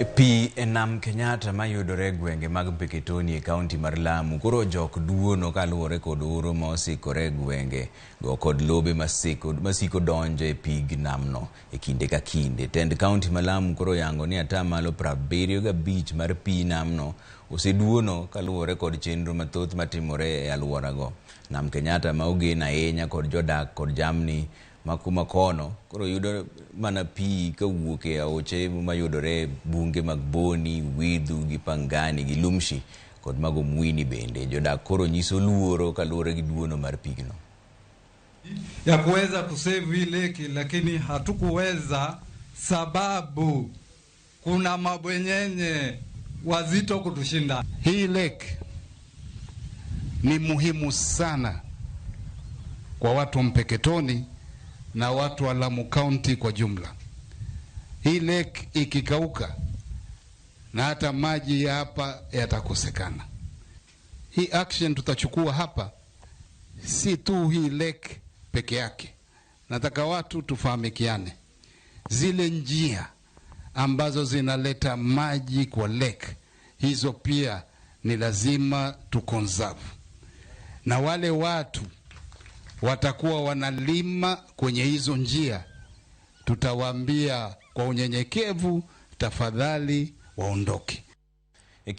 Pi enam Kenyatta mayudore gwenge mag Mpeketoni e kaunti mar Lamu koro jok duono kaluwore kod oro ma osikore gwenge go kod lobe masiko donjo e pig namno e kinde ka kinde. Tend kaunti ma Lamu koro yango ni atamalo 75 mar pi namno oseduono kaluwore kod chenro mathoth matimore e alworago. Nam Kenyatta ma ogen ahinya kod jodak kod jamni makuma kono koro yudo mana pi kawuok e aoche mayudore bunge mag Boni, Widhu gi Pangani gi Lumshi kod mago Mwini bende. Jodak koro nyiso luoro kaluwore gi duono mar pigno ya kuweza kusave hii lake, lakini hatukuweza sababu kuna mabwenyenye wazito kutushinda. Hii lake ni muhimu sana kwa watu wa Mpeketoni na watu wa Lamu County kwa jumla. Hii lake ikikauka na hata maji ya hapa yatakosekana. Hii action tutachukua hapa si tu hii lake peke yake. Nataka watu tufahamikiane. Zile njia ambazo zinaleta maji kwa lake, hizo pia ni lazima tuconserve. Na wale watu watakuwa wanalima kwenye hizo njia, tutawaambia kwa unyenyekevu, tafadhali waondoke.